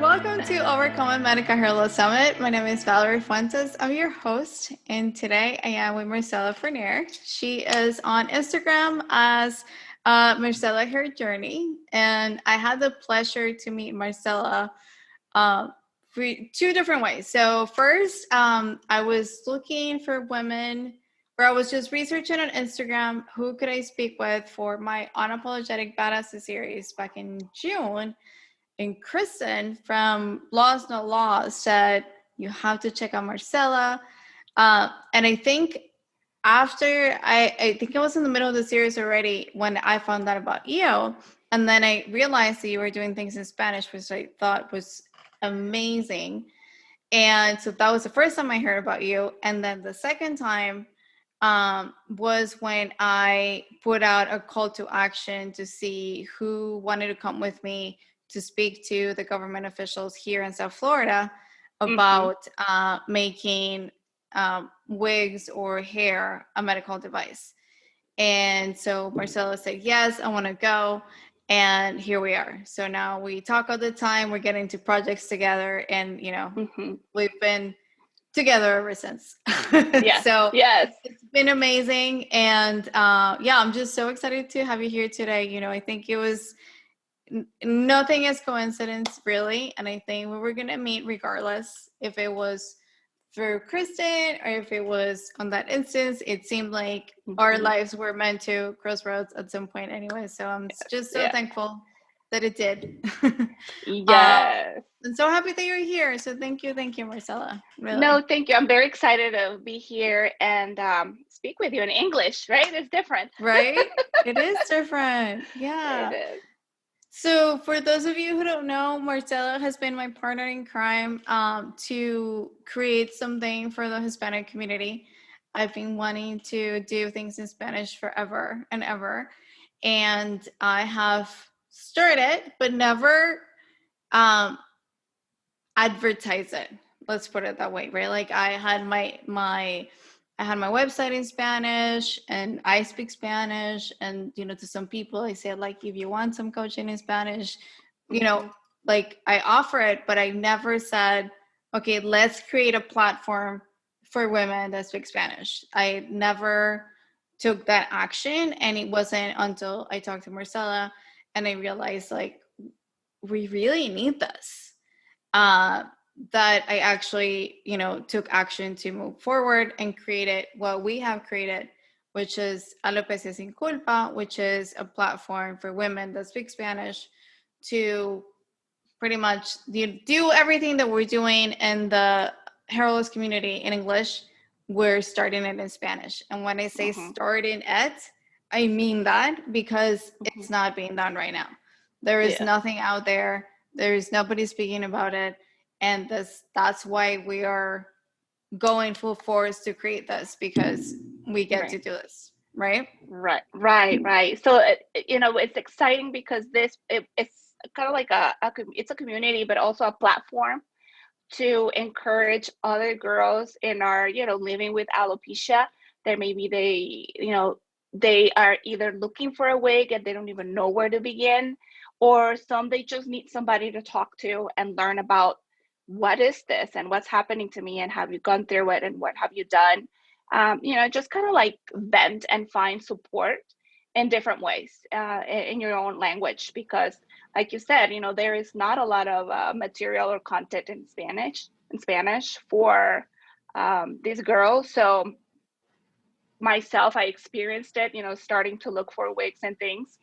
Welcome to Overcoming Medical Hair Loss Summit. My name is Valerie Fuentes. I'm your host, and today I am with Marcela Fournier. She is on Instagram as Marcela Hair Journey, and I had the pleasure to meet Marcela for two different ways. So first, I was looking for women, or I was just researching on Instagram who could I speak with for my Unapologetic Badass series back in June. And Kristen from Laws Not Laws said, you have to check out Marcela. And I think after, I think it was in the middle of the series already when I found out about you. And then I realized that you were doing things in Spanish, which I thought was amazing. And so that was the first time I heard about you. And then the second time was when I put out a call to action to see who wanted to come with me to speak to the government officials here in South Florida about making wigs or hair a medical device. And so Marcela said, yes, I want to go. And here we are. So now we talk all the time. We're getting to projects together. And, you know, we've been together ever since. Yes. So yes. It's been amazing. And yeah, I'm just so excited to have you here today. You know, I think it was nothing is coincidence really, and I think we were gonna meet regardless if it was through Kristen or if it was on that instance. It seemed like our lives were meant to crossroads at some point anyway, so I'm just so thankful that it did. Yes. I'm so happy that you're here, so thank you Marcela, really. No, thank you. I'm very excited to be here and speak with you in English, right? It's different. Right? It is different. Yeah. It is. So for those of you who don't know, Marcela has been my partner in crime to create something for the Hispanic community. I've been wanting to do things in Spanish forever and ever. And I have started, but never advertise it. Let's put it that way, right? Like I had my website in Spanish and I speak Spanish, and you know, to some people I say, like, if you want some coaching in Spanish, you know, like I offer it, but I never said, okay, let's create a platform for women that speak Spanish. I never took that action, and it wasn't until I talked to Marcela and I realized, like, we really need this. That I actually, you know, took action to move forward and created what we have created, which is Alopecia Sin Culpa, which is a platform for women that speak Spanish to pretty much do everything that we're doing in the hair loss community in English. We're starting it in Spanish. And when I say starting it, I mean that because it's not being done right now. There is nothing out there. There is nobody speaking about it. And that's why we are going full force to create this, because we get to do this, right? Right. So, you know, it's exciting because it's kind of like it's a community, but also a platform to encourage other girls in our, you know, living with alopecia that maybe they are either looking for a wig and they don't even know where to begin, or some they just need somebody to talk to and learn about what is this and what's happening to me and have you gone through it and what have you done. You know, just kind of like vent and find support in different ways in your own language, because like you said, you know, there is not a lot of material or content in Spanish for these girls. So myself, I experienced it, you know, starting to look for wigs and things.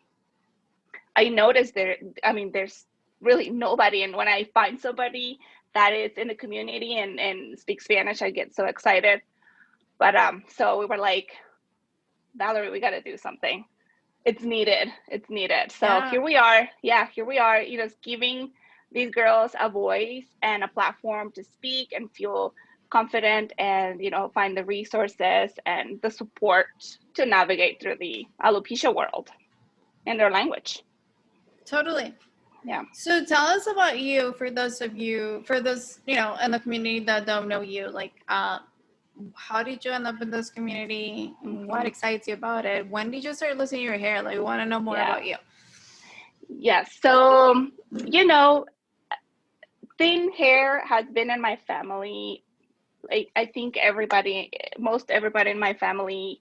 I noticed there's really nobody. And when I find somebody that is in the community and speaks Spanish, I get so excited. But so we were like, Valerie, we got to do something. It's needed. So here we are. You know, giving these girls a voice and a platform to speak and feel confident and, you know, find the resources and the support to navigate through the alopecia world in their language. Totally. Yeah. So tell us about you, for those, you know, in the community that don't know you, like, how did you end up in this community? What excites you about it? When did you start losing your hair? Like, we want to know more about you. Yes. So, you know, thin hair has been in my family. Like, I think most everybody in my family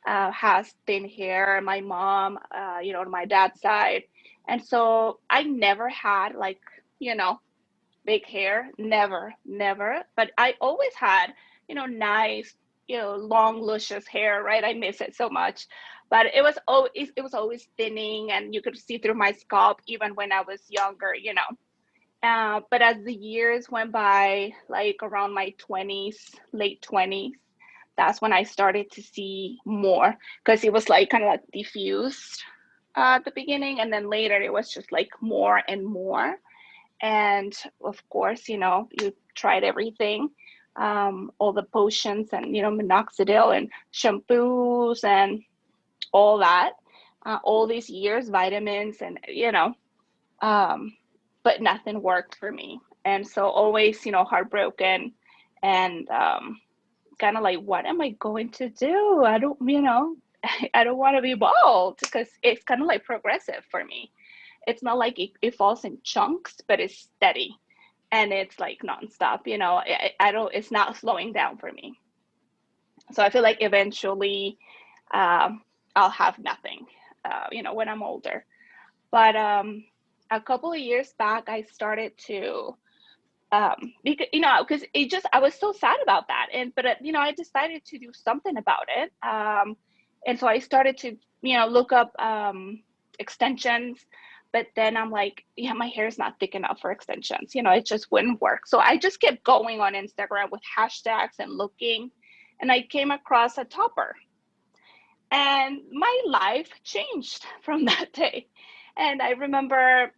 has thin hair. My mom, on my dad's side. And so I never had like, big hair. Never, never. But I always had, nice, long, luscious hair, right? I miss it so much. But it was always thinning, and you could see through my scalp even when I was younger. But as the years went by, like around my 20s, late 20s, that's when I started to see more, because it was like kind of like diffused at the beginning. And then later it was just like more and more. And of course, you tried everything, all the potions and, minoxidil and shampoos and all that, all these years, vitamins and, um, but nothing worked for me. And so always, heartbroken and kind of like, what am I going to do? I don't, I don't want to be bald, because it's kind of like progressive for me. It's not like it falls in chunks, but it's steady and it's like nonstop. I don't, it's not slowing down for me. So I feel like eventually um, I'll have nothing, when I'm older. But a couple of years back, I started to, because I was so sad about that. But I decided to do something about it. And so I started to, look up extensions. But then I'm like, yeah, my hair is not thick enough for extensions. It just wouldn't work. So I just kept going on Instagram with hashtags and looking, and I came across a topper. And my life changed from that day. And I remember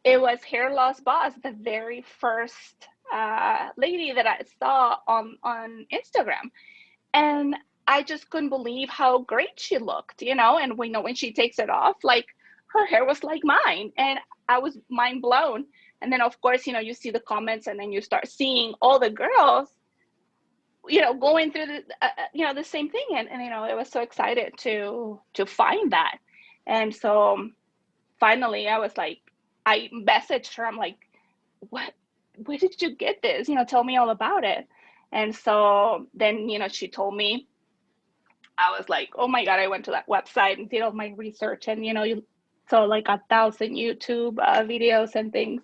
it was Hair Loss Boss, the very first lady that I saw on Instagram. And I just couldn't believe how great she looked, and when she takes it off, like, her hair was like mine. And I was mind blown. And then, of course, you see the comments, and then you start seeing all the girls, going through the same thing. And it was so excited to find that. And so finally I was like, I messaged her. I'm like, what, where did you get this? Tell me all about it. And so then, she told me. I was like, oh my God, I went to that website and did all my research, and, you saw like 1,000 YouTube videos and things.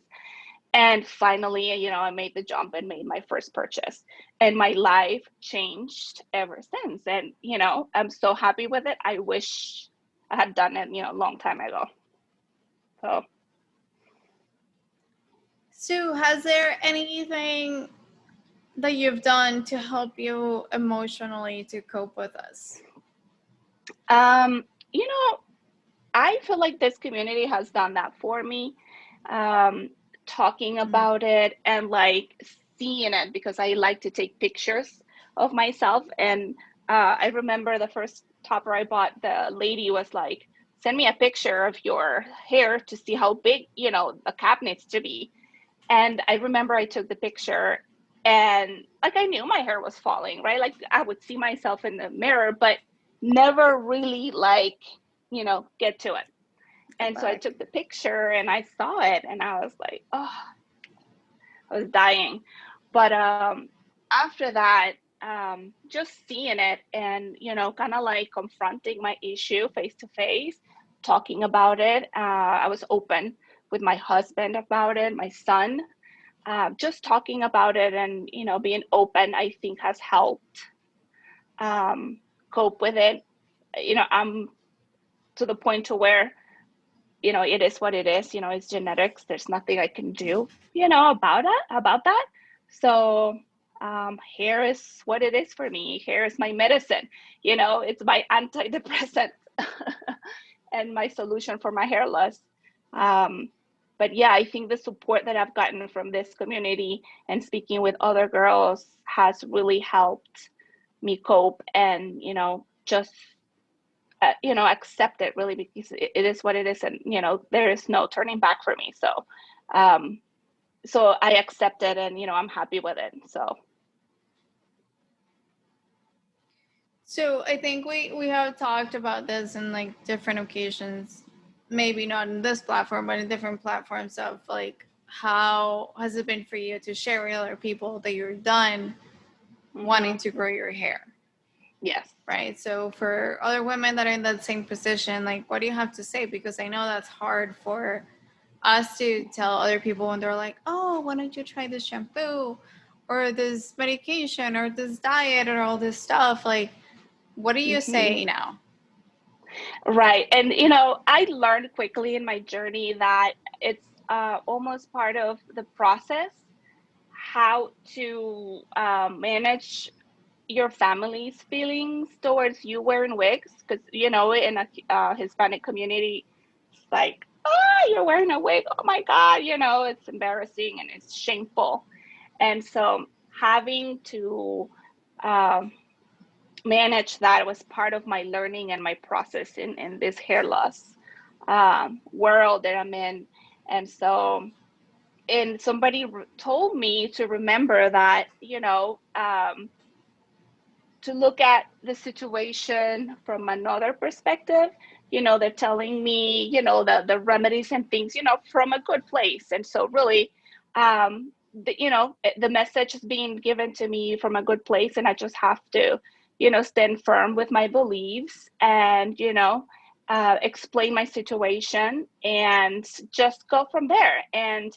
And finally, I made the jump and made my first purchase, and my life changed ever since. And, I'm so happy with it. I wish I had done it, a long time ago. So, has there anything that you've done to help you emotionally to cope with this? Um, you know, I feel like this community has done that for me. Um, Talking Mm. about it and like seeing it, because I like to take pictures of myself. And I remember the first topper I bought, the lady was like, send me a picture of your hair to see how big, the cap needs to be. And I remember I took the picture, and like I knew my hair was falling, right? Like I would see myself in the mirror, but never really like, get to it. And so I Back. took the picture and I saw it, and I was like, oh, I was dying. But after that, just seeing it and, kind of like confronting my issue face to face, talking about it. I was open with my husband about it, my son. Just talking about it and, being open, I think has helped cope with it. I'm to the point to where, it is what it is. It's genetics. There's nothing I can do, about that. So hair is what it is for me. Hair is my medicine. It's my antidepressant and my solution for my hair loss. Um, but yeah, I think the support that I've gotten from this community and speaking with other girls has really helped me cope and, just accept it, really, because it is what it is. And, there is no turning back for me. Um, so I accept it, and, I'm happy with it. So I think we have talked about this in like different occasions, maybe not in this platform, but in different platforms, of like how has it been for you to share with other people that you're done wanting to grow your hair? Yes. Right. So for other women that are in that same position, like, what do you have to say? Because I know that's hard for us to tell other people when they're like, oh, why don't you try this shampoo or this medication or this diet or all this stuff? Like, what do you say now? Right. And, I learned quickly in my journey that it's almost part of the process how to manage your family's feelings towards you wearing wigs. Because, in a Hispanic community, it's like, oh, you're wearing a wig. Oh my God, it's embarrassing and it's shameful. And so having to um, manage that was part of my learning and my process in this hair loss world that I'm in. And so, and somebody told me to remember that, to look at the situation from another perspective. They're telling me, the remedies and things, from a good place. And so really, the message is being given to me from a good place, and I just have to, stand firm with my beliefs and, explain my situation and just go from there. And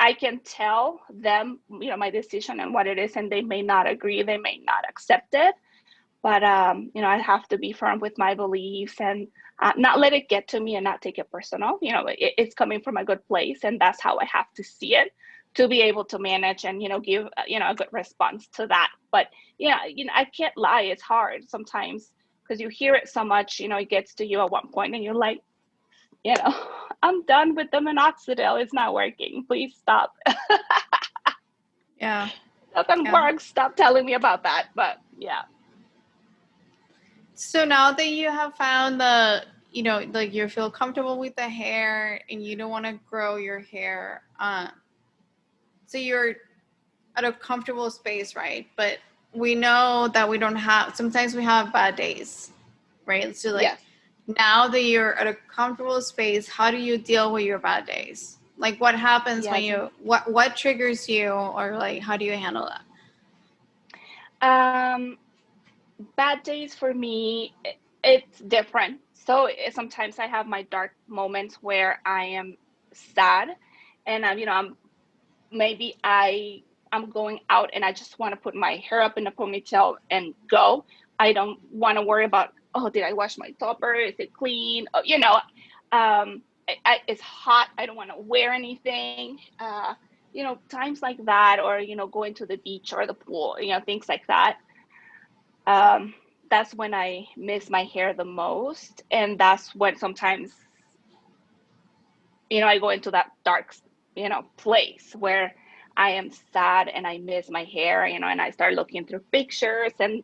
I can tell them, my decision and what it is, and they may not agree, they may not accept it, but I have to be firm with my beliefs and not let it get to me and not take it personal. It's coming from a good place, and that's how I have to see it to be able to manage and give a good response to that. But I can't lie, it's hard sometimes because you hear it so much. It gets to you at one point, and you're like, I'm done with the minoxidil. It's not working. Please stop. Yeah. Doesn't work. Stop telling me about that. But yeah. So now that you have found like you feel comfortable with the hair and you don't want to grow your hair, so you're at a comfortable space, right? But we know that sometimes we have bad days, right? So like, Yes. now that you're at a comfortable space, how do you deal with your bad days? Like, what happens when what triggers you, or like, how do you handle that? Bad days for me, it's different. So sometimes I have my dark moments where I am sad, and I'm going out and I just want to put my hair up in a ponytail and go. I don't want to worry about, oh, did I wash my topper? Is it clean? Oh, it's hot. I don't want to wear anything. Times like that, or going to the beach or the pool, things like that. That's when I miss my hair the most, and that's when sometimes I go into that dark place where I am sad and I miss my hair, and I start looking through pictures and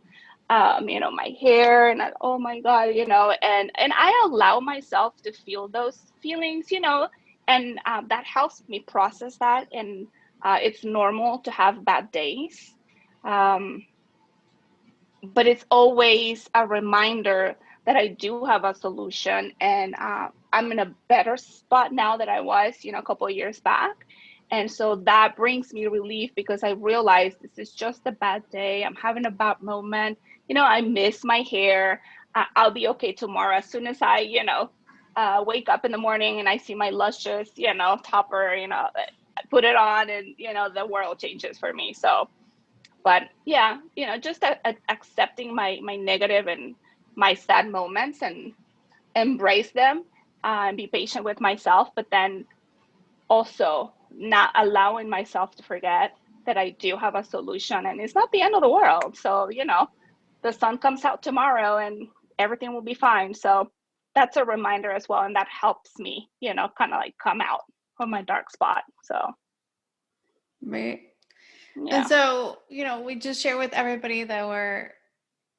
my hair, and oh my God, and I allow myself to feel those feelings, and that helps me process that. And it's normal to have bad days, but it's always a reminder that I do have a solution, and I'm in a better spot now than I was, a couple of years back. And so that brings me relief because I realize this is just a bad day. I'm having a bad moment. I miss my hair. I'll be okay tomorrow. As soon as I, wake up in the morning and I see my luscious, topper, put it on, and, the world changes for me. So, but yeah, just accepting my negative and my sad moments and embrace them, and be patient with myself, but then also not allowing myself to forget that I do have a solution and it's not the end of the world. So, the sun comes out tomorrow and everything will be fine. So that's a reminder as well. And that helps me, kind of like come out from my dark spot. So, right? yeah. And so, we just share with everybody that we're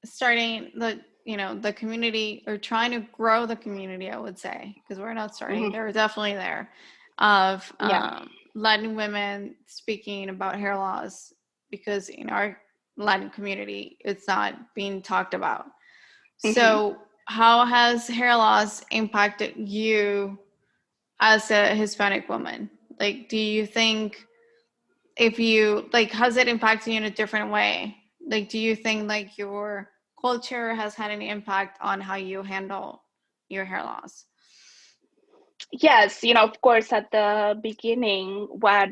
starting the community, or trying to grow the community, I would say, because we're not starting. They're definitely there, of Latin women speaking about hair loss, because in our Latin community, it's not being talked about. So how has hair loss impacted you as a Hispanic woman? Like, do you think if you, like, how's it impacting you in a different way? Like, do you think like your culture has had any impact on how you handle your hair loss? Yes, of course, at the beginning, what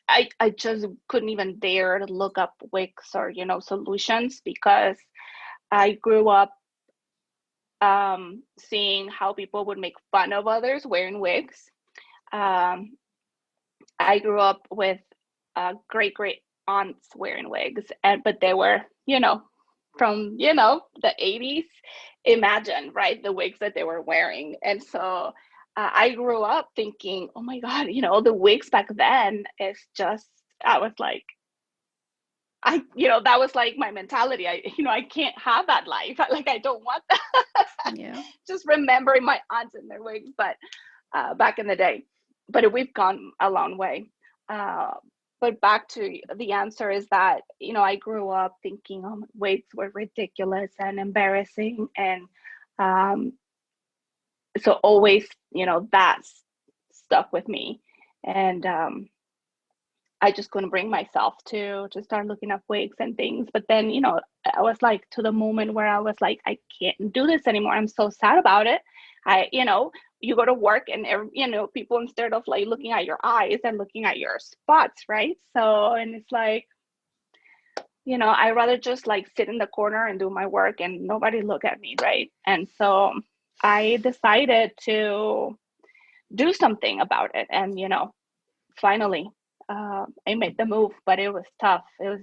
I just couldn't even dare to look up wigs or, solutions, because I grew up seeing how people would make fun of others wearing wigs. Um, I grew up with great great aunts wearing wigs, but they were, from the 80s. Imagine, right, the wigs that they were wearing. And so I grew up thinking, oh my God, the wigs back then is just, I was like, that was like my mentality. I can't have that life. Like, I don't want that. Yeah. Just remembering my aunts in their wigs, but back in the day. But we've gone a long way. Uh, but back to the answer is that, I grew up thinking, oh, wigs were ridiculous and embarrassing. And um, so always, that's stuck with me. And I just couldn't bring myself to start looking up wigs and things. But then, I was like, to the moment where I was like, I can't do this anymore. I'm so sad about it. You go to work and, people, instead of like looking at your eyes, and looking at your spots, right? So, and it's like, I rather just like sit in the corner and do my work and nobody look at me, right? And so I decided to do something about it. And, finally, I made the move, but it was tough. It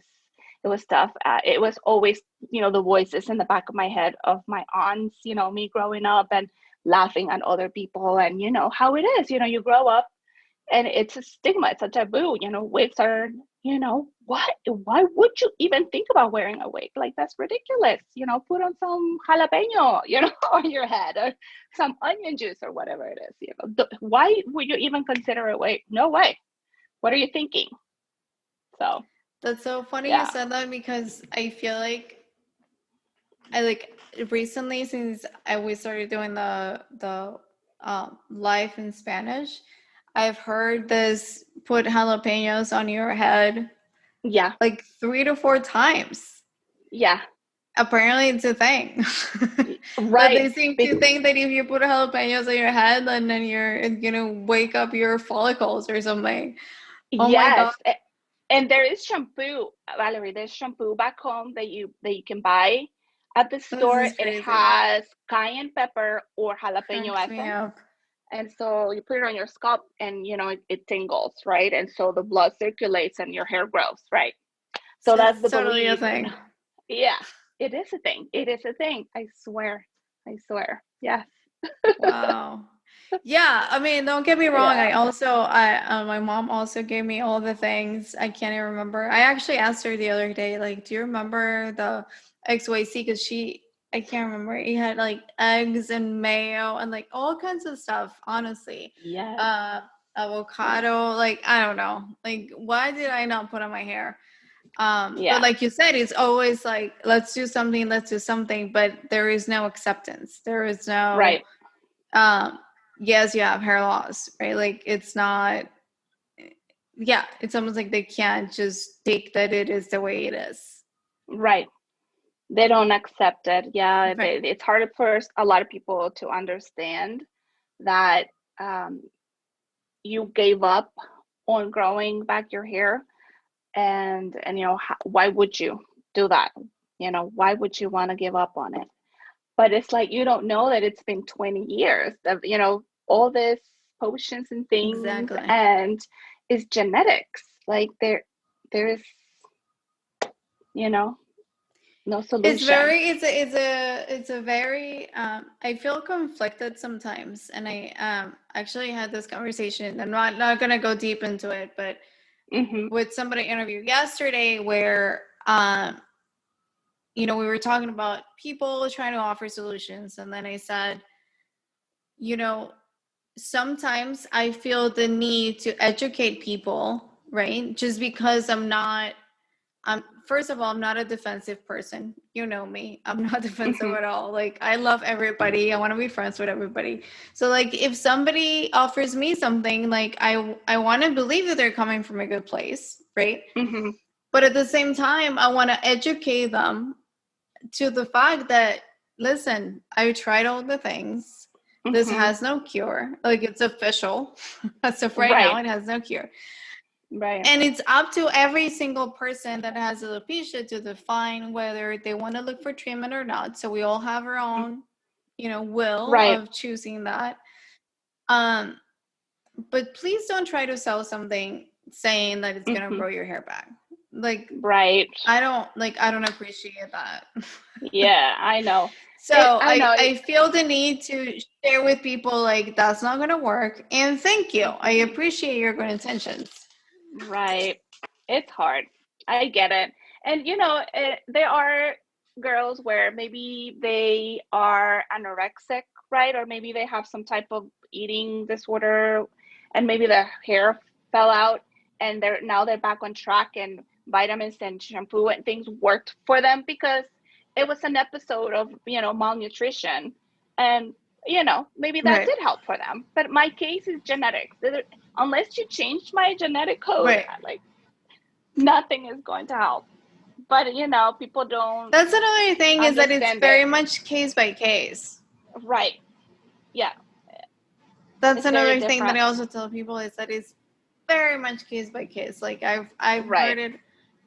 was tough. It was always, the voices in the back of my head of my aunts, me growing up and laughing at other people, and how it is. You grow up, and it's a stigma, it's a taboo. Wigs are, what? Why would you even think about wearing a wig? Like, that's ridiculous. Put on some jalapeno, on your head, or some onion juice, or whatever it is. Why would you even consider a wig? No way. What are you thinking? So, That's so funny you yeah. said that, because I feel like I like recently, since we started doing the live in Spanish, I've heard this put jalapenos on your head Yeah. like 3 to 4 times. Yeah. Apparently, it's a thing. But Right. they seem to think that if you put jalapenos on your head, then you're gonna wake up your follicles or something. Oh my God. Yes. And there is shampoo, Valerie. There's shampoo back home that you can buy at the This store. is It crazy. has cayenne pepper or jalapeno Cracks me essence. up. And so you put it on your scalp, and it tingles, right? And so the blood circulates and your hair grows, right? So that's It's the totally a belief. And thing. yeah, it is a thing. It is a thing. I swear. I swear. Yes. Wow. Yeah, I mean, don't get me wrong. Yeah. My mom also gave me all the things. I can't even remember. I actually asked her the other day, like, do you remember the XYC? Because I can't remember. He had like eggs and mayo and like all kinds of stuff, honestly. Yes. Uh, Yes. Avocado, like, I don't know. Like, why did I not put on my hair? But Yeah. like you said, it's always like, let's do something, but there is no acceptance. There is no, Right. um, yes, you have hair loss, right? Like, it's not, yeah, it's almost like they can't just take that it is the way it is. Right. They don't accept it. Yeah. Right. It's hard for a lot of people to understand that um, you gave up on growing back your hair. And why would you do that? Why would you want to give up on it? But it's like, you don't know that it's been 20 years of all this potions and things, Exactly. and it's genetics. Like, there is you know no solution. It's a very, I feel conflicted sometimes. And I actually had this conversation. I'm not gonna go deep into it, but Hmm. with somebody interviewed yesterday where we were talking about people trying to offer solutions. And then I said, you know, sometimes I feel the need to educate people, right? Just because I'm not, first of all, I'm not a defensive person. You know me. I'm not defensive Mhm. at all. Like, I love everybody. I want to be friends with everybody. So like, if somebody offers me something, like I want to believe that they're coming from a good place, right? Mhm. But at the same time, I want to educate them to the fact that, listen, I tried all the things. This Mhm. has no cure. Like, it's official. As of right now, Right. it has no cure. Right. And it's up to every single person that has alopecia to define whether they want to look for treatment or not. So we all have our own, will Right. of choosing that. Um, but please don't try to sell something saying that it's gonna Mhm. grow your hair back. Like, Right. I don't appreciate that. Yeah, I know. So I know. I feel the need to share with people, like, that's not gonna work. And thank you. I Mhm. appreciate your good intentions. Right. It's hard. I get it. And there are girls where maybe they are anorexic, right? Or maybe they have some type of eating disorder and maybe their hair fell out and they're back on track and vitamins and shampoo and things worked for them because it was an episode of, malnutrition. And maybe that Right. did help for them. But my case is genetics. Unless you change my genetic code, Right. like nothing is going to help. But people don't That's another thing, is that it's understand it. very much case by case. Right. Yeah. That's It's very another thing that I different. also tell people, is that it's very much case by case. Like, I've Right. heard it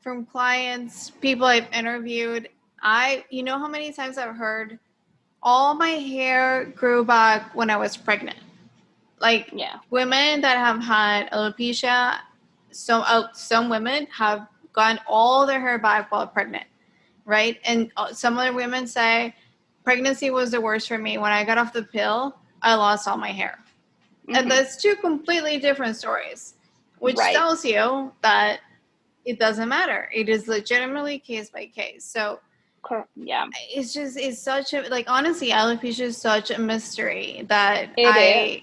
from clients, people I've interviewed. You know how many times I've heard, all my hair grew back when I was pregnant. Like, Yeah. women that have had alopecia, some women have gotten all their hair back while pregnant, right? And some other women say, pregnancy was the worst for me. When I got off the pill, I lost all my hair. And Hmm. that's two completely different stories, which Right. tells you that it doesn't matter. It is legitimately case by case. So Yeah. it's such a, like, honestly, alopecia is such a mystery that It is.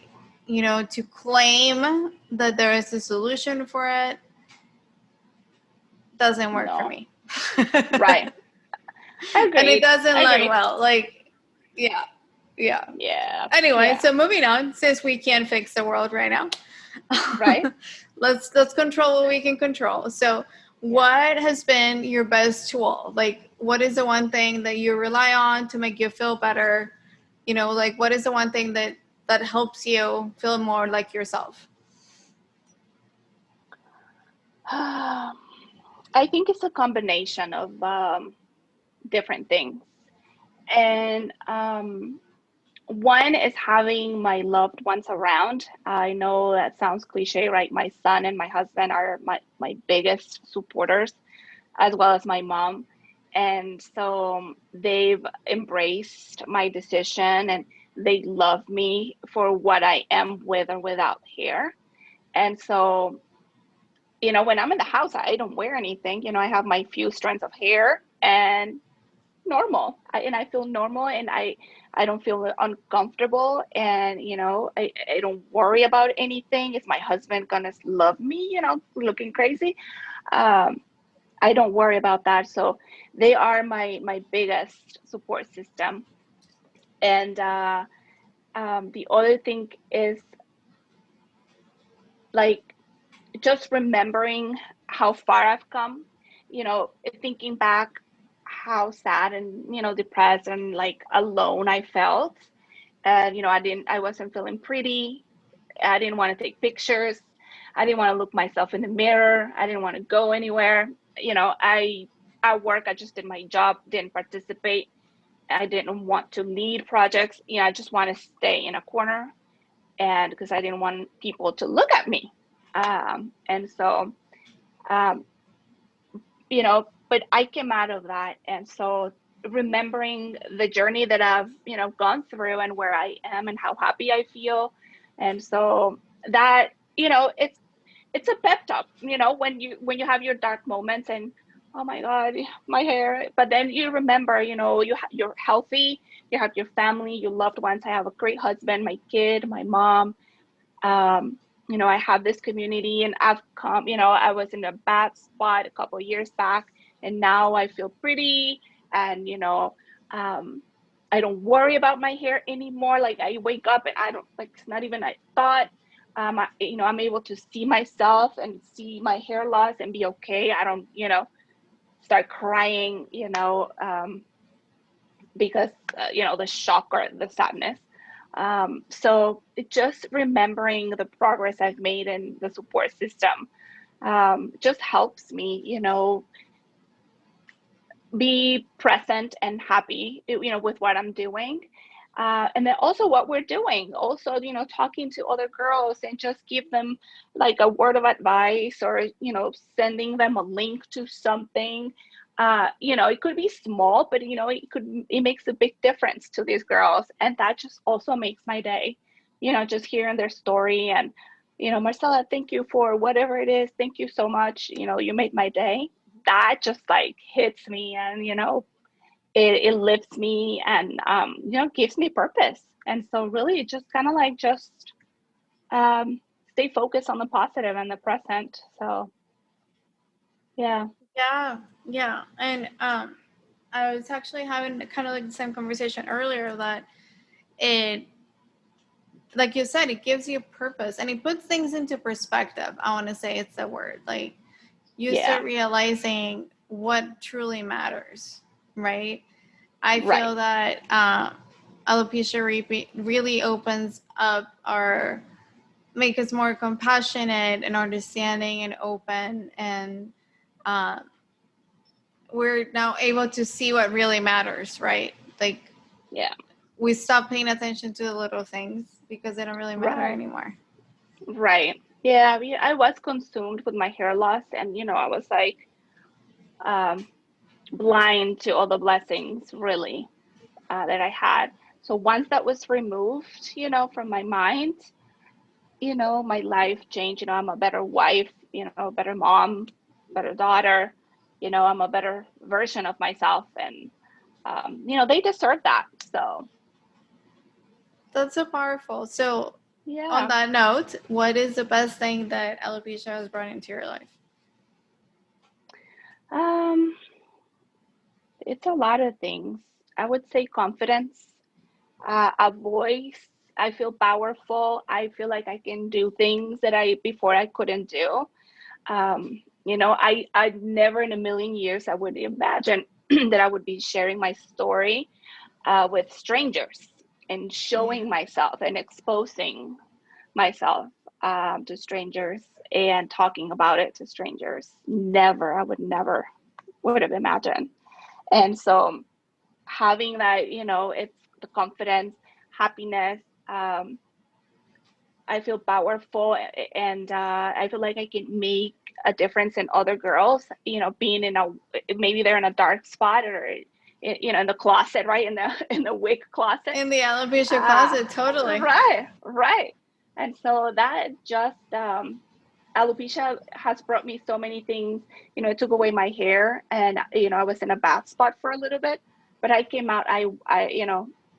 to claim that there is a solution for it doesn't work for No. me. Right. And it Agreed. doesn't land Agreed. well. Like, yeah, yeah. Yeah. Anyway, Yeah. so moving on, since we can't fix the world right now, Right. let's control what we can control. So, Yeah. what has been your best tool? Like, what is the one thing that you rely on to make you feel better? Like, what is the one thing that helps you feel more like yourself? I think it's a combination of different things. And one is having my loved ones around. I know that sounds cliche, right? My son and my husband are my biggest supporters, as well as my mom. And so they've embraced my decision and they love me for what I am with or without hair. And so, when I'm in the house, I don't wear anything. I have my few strands of hair and normal. And I feel normal and I don't feel uncomfortable and I don't worry about anything. Is my husband gonna love me, looking crazy? Um, I don't worry about that. So they are my biggest support system. And the other thing is like just remembering how far I've come, thinking back how sad and depressed and like alone I felt. And I wasn't feeling pretty. I didn't want to take pictures. I didn't want to look myself in the mirror. I didn't want to go anywhere. I at work I just did my job, didn't participate. I didn't want to lead projects. I just want to stay in a corner and because I didn't want people to look at me. And so um, but I came out of that. And so remembering the journey that I've, gone through and where I am and how happy I feel. And so that, it's a pep talk, when you have your dark moments and oh my God, my hair. But then you remember, you're healthy, you have your family, your loved ones. I have a great husband, my kid, my mom. I have this community and I've come, I was in a bad spot a couple of years back and now I feel pretty, and I don't worry about my hair anymore. Like I wake up and I don't like, it's not even a thought. I'm able to see myself and see my hair loss and be okay. I don't, start crying, because, the shock or the sadness. So it just remembering the progress I've made in the support system just helps me, be present and happy, with what I'm doing. And then also what we're doing, also, talking to other girls and just give them like a word of advice, or, sending them a link to something. It could be small, but, it makes a big difference to these girls. And that just also makes my day, just hearing their story and, Marcela, thank you for whatever it is. Thank you so much. You made my day. That just like hits me, and it lifts me, and gives me purpose. And so really just kind of like just stay focused on the positive and the present. So yeah. And I was actually having kind of like the same conversation earlier, that it, like you said, it gives you purpose and it puts things into perspective. I want to say it's the word. Like you start realizing what truly matters, right? I feel that alopecia really opens up make us more compassionate and understanding and open, and we're now able to see what really matters, right? Like, we stop paying attention to the little things because they don't really matter anymore. Right. Yeah, I was consumed with my hair loss, and I was like blind to all the blessings, really, that I had. So once that was removed, from my mind, my life changed. I'm a better wife, a better mom, better daughter. I'm a better version of myself, and they deserve that. So that's so powerful. So on that note, what is the best thing that alopecia has brought into your life? It's a lot of things. I would say confidence, a voice. I feel powerful. I feel like I can do things that before I couldn't do. I never in a million years I would imagine that I would be sharing my story with strangers and showing myself and exposing myself to strangers and talking about it to strangers. Never, I would have imagined. And so having that, it's the confidence, happiness. I feel powerful, and I feel like I can make a difference in other girls, being maybe they're in a dark spot, or, in the closet, right? In the wig closet. In the alopecia closet, totally. Right. And so that just, alopecia has brought me so many things. It took away my hair, and I was in a bad spot for a little bit, but I came out.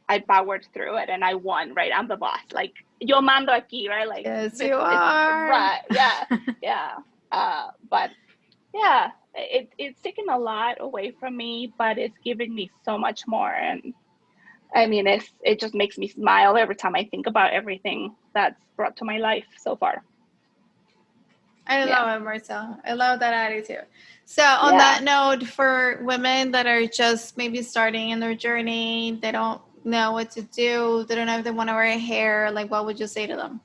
I powered through it, and I won. Right, I'm the boss. Like, yo mando aquí, right? Like, yes, you are. Right, yeah. But yeah, it's taken a lot away from me, but it's giving me so much more. And I mean, it just makes me smile every time I think about everything that's brought to my life so far. I love it, Marcel. I love that attitude. So on that note, for women that are just maybe starting in their journey, they don't know what to do, they don't know if they want to wear hair, like what would you say to them?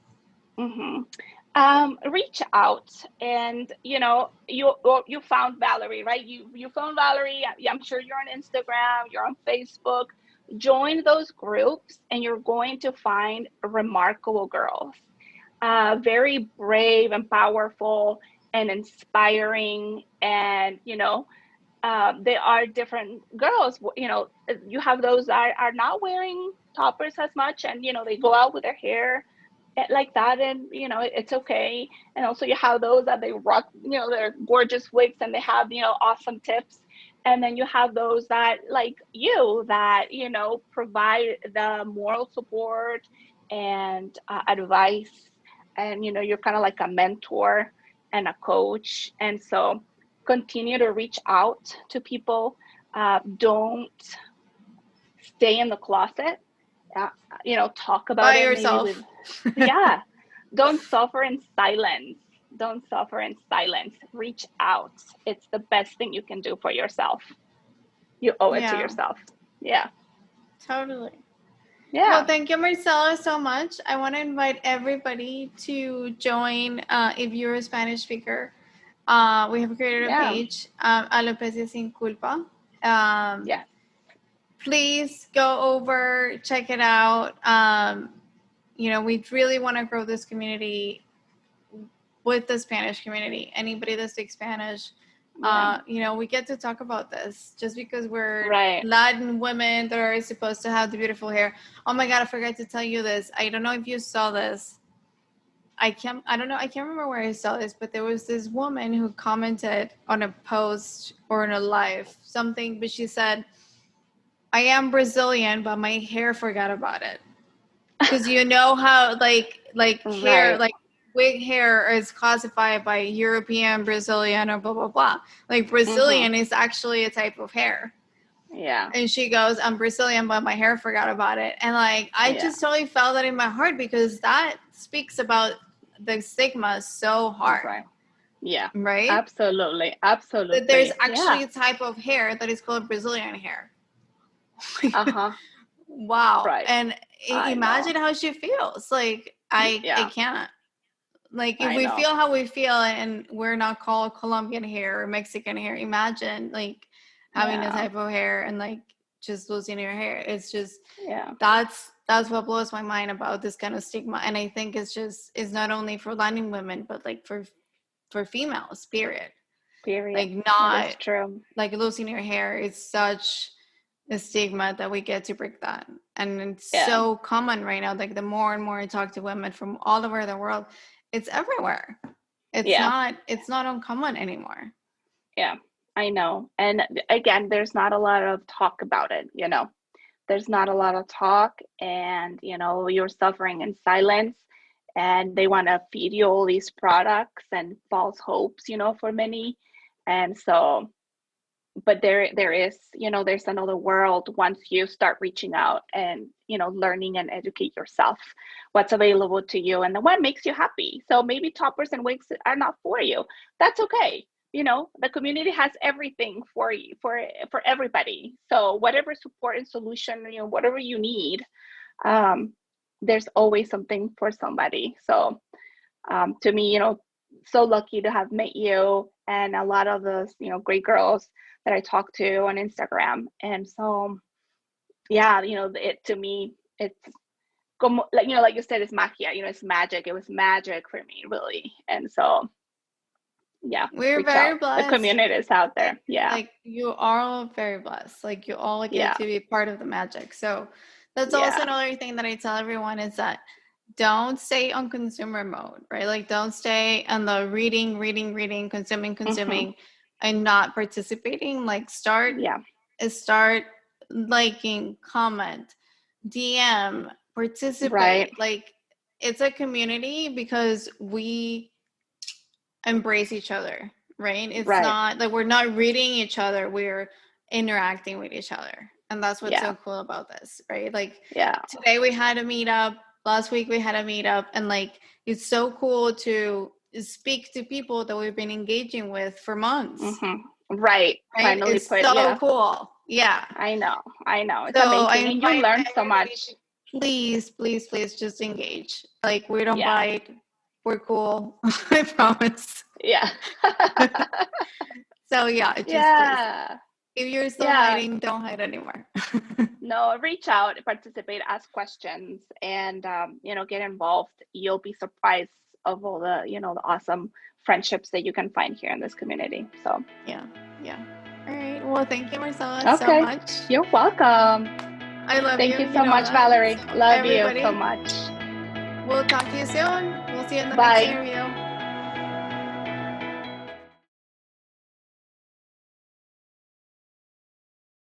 Reach out, and you found Valerie, right? You found Valerie. I'm sure you're on Instagram, you're on Facebook. Join those groups, and you're going to find remarkable girls, very brave and powerful and inspiring. And there are different girls. You have those that are not wearing toppers as much, and they go out with their hair like that, and it's okay. And also you have those that they rock their gorgeous wigs, and they have awesome tips. And then you have those that, like you, that provide the moral support and advice, and you're kind of like a mentor and a coach. And so continue to reach out to people. Don't stay in the closet. Talk about By it maybe yourself. with, yeah. Don't suffer in silence. Don't suffer in silence. Reach out. It's the best thing you can do for yourself. You owe it to Yeah, yourself. Yeah. totally. Well, Yeah. thank you, Marcela, so much. I want to invite everybody to join if you're a Spanish speaker. We have created a Yeah. page, Alopecia Sin Culpa. Um, Yeah. please go over, check it out. We really want to grow this community with the Spanish community. Anybody that speaks Spanish, Yeah. we get to talk about this just because we're Right. Latin women that are supposed to have the beautiful hair. Oh my God, I forgot to tell you this. I don't know if you saw this. I can't remember where I saw this, but there was this woman who commented on a post or in a live something, but she said, I am Brazilian, but my hair forgot about it. Because you know how like hair, Right. like wig hair is classified by European, Brazilian, or blah, blah, blah. Like Mm-hmm. Brazilian is actually a type of hair. Yeah. And she goes, I'm Brazilian, but my hair forgot about it. And like, I Yeah. just totally felt that in my heart because that speaks about the stigma so hard, Right. Yeah. right? Absolutely. That there's Absolutely. Yeah. actually a type of hair that is called Brazilian hair. Uh-huh. Wow. Right. And I imagine know. how she feels. Like, I Yeah. can't. Like, if I we know. feel how we feel and we're not called Colombian hair or Mexican hair, imagine like having a Yeah. type of hair and like just losing your hair. It's just, Yeah. that's what blows my mind about this kind of stigma. And I think it's not only for Latin women, but like for females, period. Period. Like, That is not true. like losing your hair is such a stigma that we get to break that. And it's Yeah. so common right now. Like, the more and more I talk to women from all over the world, it's everywhere. Yeah. It's not uncommon anymore. Yeah. I know. And again, there's not a lot of talk about it, There's not a lot of talk, and you're suffering in silence, and they want to feed you all these products and false hopes, for many. And so, but there is, there's another world once you start reaching out and learning and educate yourself what's available to you and then what makes you happy. So maybe toppers and wigs are not for you. That's okay. The community has everything for you, for everybody. So whatever support and solution, whatever you need, there's always something for somebody. So to me, so lucky to have met you and a lot of the great girls that I talk to on Instagram. And so yeah, it, to me, it's como, like you said, it's magia, it's magic. It was magic for me, really. And so yeah, We're reach out. very The blessed. community is out there. Yeah. Like, you are all very blessed. Like, you all get Yeah. to be part of the magic. So that's also Yeah. another thing that I tell everyone is that don't stay on consumer mode, right? Like, don't stay on the reading, Mm-hmm. consuming, and not participating. Like, start Yeah. liking, comment, DM, Right. participate. Like, it's a community because we embrace each other, right? It's Right. not like we're not reading each other, we're interacting with each other. And that's what's Yeah. so cool about this, right? Like, Yeah. today we had a meetup, last week we had a meetup, and like, it's so cool to speak to people that we've been engaging with for months, Mm-hmm. Right. right? Finally It's put, so yeah. cool. Yeah. I know. I know. It's So I amazing. And you invite learn so everybody much. to please just engage. Like, we don't Yeah. bite, we're cool. I promise. Yeah. So yeah, just please. Yeah. If you're still Yeah. hiding, don't hide anymore. No, reach out, participate, ask questions, and get involved. You'll be surprised of all the, the awesome friendships that you can find here in this community. So Yeah. All right. Well, thank you, Marcela, so okay. much. You're welcome. I love you. Thank you You so know much, that. Valerie. So Love you everybody, so much. we'll talk to you soon. We'll see you in the next Bye. interview.